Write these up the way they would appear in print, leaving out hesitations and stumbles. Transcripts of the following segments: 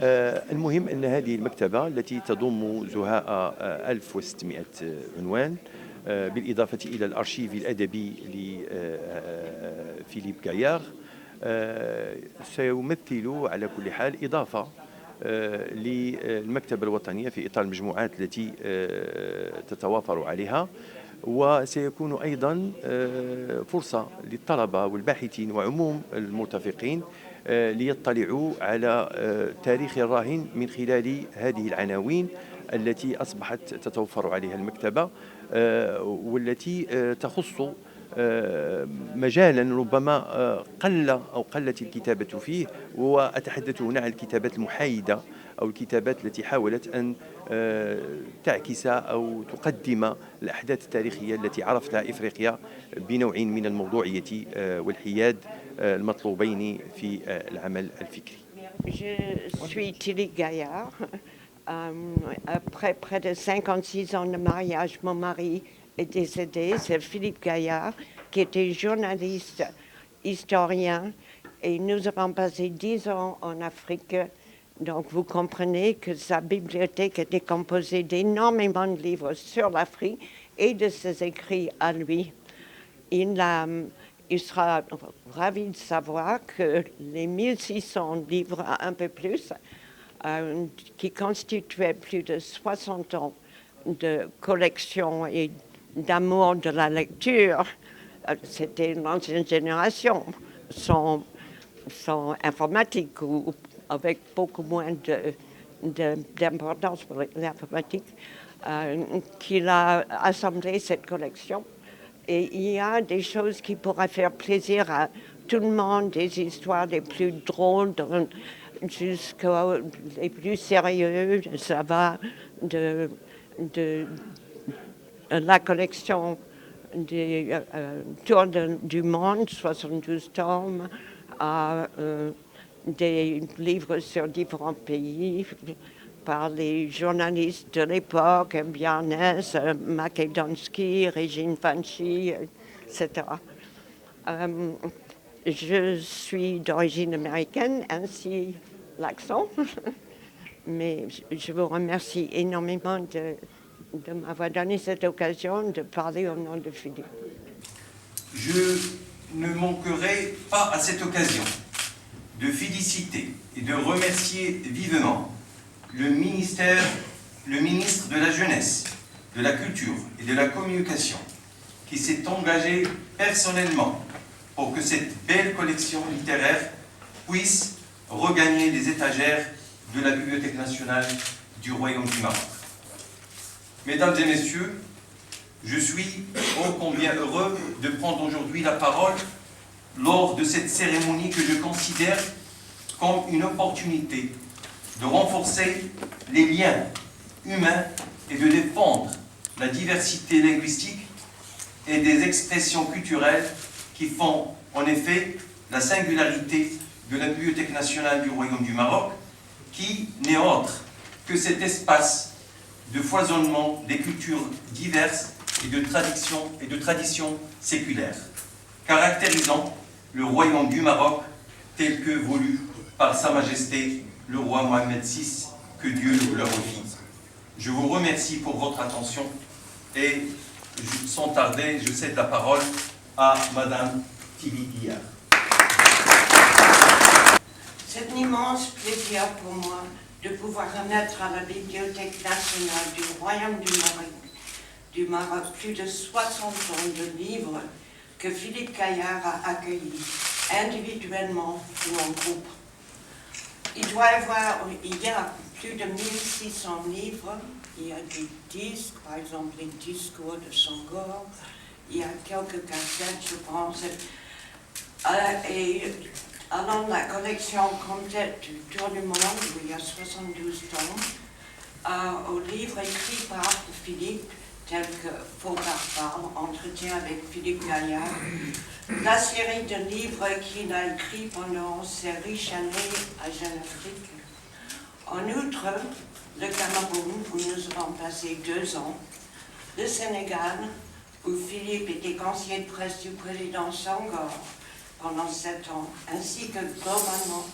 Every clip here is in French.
المهم أن هذه المكتبة التي تضم زهاء 1600 عنوان، بالإضافة إلى الأرشيف الأدبي لفيليب غايار، سيمثل على كل حال إضافة للمكتبة الوطنية في إطار المجموعات التي تتوافر عليها، وسيكون أيضا فرصة للطلبة والباحثين وعموم المرتفقين ليطلعوا على تاريخ الراهن من خلال هذه العناوين التي أصبحت تتوفر عليها المكتبة، والتي تخص مجالا ربما قلت الكتابة فيه، وأتحدث هنا عن الكتابات المحايدة أو الكتابات التي حاولت أن تعكس أو تقدم الأحداث التاريخية التي عرفتها إفريقيا بنوع من الموضوعية والحياد المطلوبين في العمل الفكري. Je suis Tilly Gaillard. Après près de 56 ans de mariage, mon mari est décédé. C'est Philippe Gaillard, qui était journaliste, historien, et nous avons passé 10 ans en Afrique. Donc vous comprenez que sa bibliothèque était composée d'énormément de livres sur l'Afrique et de ses écrits à lui. Il sera ravi de savoir que les 1600 livres, un peu plus, qui constituaient plus de 60 ans de collection et d'amour de la lecture, c'était l'ancienne génération, sans informatique ou avec beaucoup moins d'importance pour l'informatique, qu'il a assemblé cette collection. Et il y a des choses qui pourraient faire plaisir à tout le monde, des histoires les plus drôles jusqu'aux les plus sérieux. Ça va de la collection des Tours du monde, 72 tomes, à des livres sur différents pays par les journalistes de l'époque, Biarnès, Macedonski, Régine Fanchi, etc. Je suis d'origine américaine, ainsi l'accent, mais je vous remercie énormément de m'avoir donné cette occasion de parler au nom de Philippe. Je ne manquerai pas à cette occasion de féliciter et de remercier vivement le ministre de la Jeunesse, de la Culture et de la Communication, qui s'est engagé personnellement pour que cette belle collection littéraire puisse regagner les étagères de la Bibliothèque nationale du Royaume du Maroc. Mesdames et messieurs, je suis ô combien heureux de prendre aujourd'hui la parole lors de cette cérémonie que je considère comme une opportunité de renforcer les liens humains et de défendre la diversité linguistique et des expressions culturelles qui font en effet la singularité de la Bibliothèque nationale du Royaume du Maroc, qui n'est autre que cet espace de foisonnement des cultures diverses et de traditions séculaires, caractérisant le Royaume du Maroc tel que voulu par Sa Majesté le roi Mohamed VI, que Dieu le glorifie. Je vous remercie pour votre attention et sans tarder, je cède la parole à Madame Tilly Gaillard. C'est un immense plaisir pour moi de pouvoir remettre à la Bibliothèque nationale du Royaume du Maroc plus de 60 ans de livres que Philippe Gaillard a accueillis, individuellement ou en groupe. Il y a plus de 1600 livres, il y a des disques, par exemple les discours de Senghor, il y a quelques cassettes, je pense, et allant de la collection complète du Tour du monde, où il y a 72 tomes, aux livres écrits par Philippe, tels que Faux parle, Entretien avec Philippe Gaillard, la série de livres qu'il a écrits pendant ses riches années à Jeune Afrique. En outre, le Cameroun, où nous avons passé 2 ans, le Sénégal, où Philippe était conseiller de presse du président Senghor pendant 7 ans, ainsi que globalement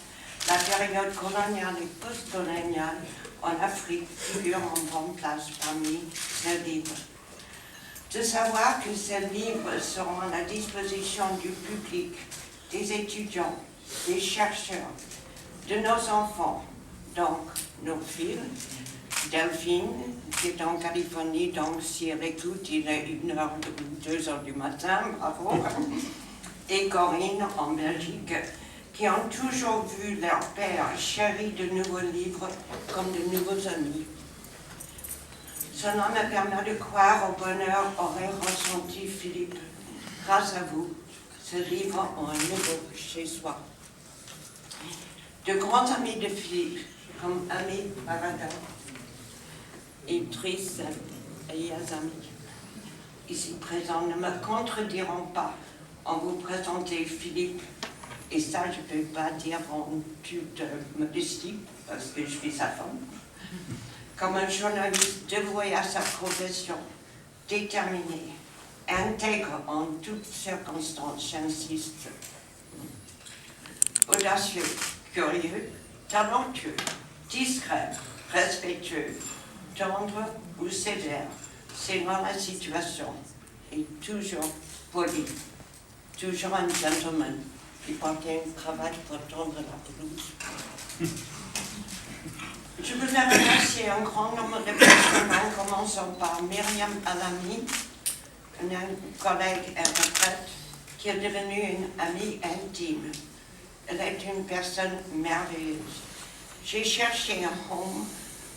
la période coloniale et post-coloniale en Afrique figure en grande place parmi nos livres. De savoir que ces livres seront à la disposition du public, des étudiants, des chercheurs, de nos enfants, donc nos filles, Delphine, qui est en Californie, donc si elle écoute, il est 1h ou 2h du matin, bravo, et Corinne en Belgique, qui ont toujours vu leur père chérir de nouveaux livres comme de nouveaux amis. Cela me permet de croire au bonheur qu'aurait ressenti Philippe. Grâce à vous, ce livre a un nouveau chez soi. De grands amis de Philippe, comme Ami Barada et Driss et Yazami, ici présents, ne me contrediront pas en vous présentant Philippe, et ça je ne peux pas dire en toute modestie, parce que je suis sa femme, comme un journaliste dévoué à sa profession, déterminé, intègre en toutes circonstances, j'insiste, audacieux, curieux, talentueux, discret, respectueux, tendre ou sévère, selon la situation, et toujours poli, toujours un gentleman qui portait une cravate pour tendre la pelouse. Je voudrais remercier un grand nombre de personnes, en commençant par Myriam Alami, une collègue et retraite, qui est devenue une amie intime. Elle est une personne merveilleuse. J'ai cherché un home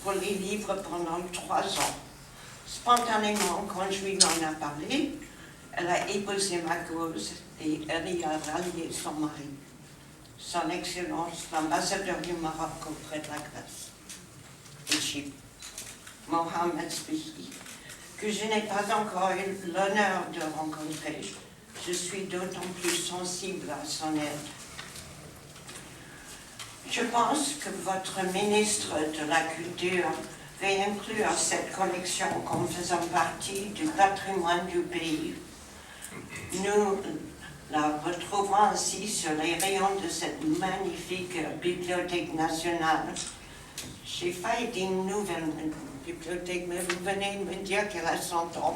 pour les livres pendant 3 ans. Spontanément, quand je lui en ai parlé, elle a épousé ma cause et elle y a rallié son mari, son Excellence, l'ambassadeur du Maroc auprès de la Grèce. Égypte, Mohamed Sbihi, que je n'ai pas encore eu l'honneur de rencontrer. Je suis d'autant plus sensible à son aide. Je pense que votre ministre de la Culture va inclure cette collection comme faisant partie du patrimoine du pays. Nous la retrouverons ainsi sur les rayons de cette magnifique bibliothèque nationale. J'ai failli dire une nouvelle bibliothèque, mais vous venez de me dire qu'elle a 100 ans.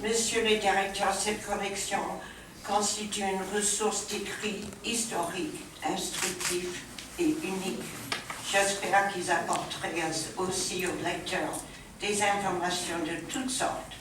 Monsieur le directeur, cette collection constitue une ressource d'écrit historique, instructive et unique. J'espère qu'ils apporteront aussi aux lecteurs des informations de toutes sortes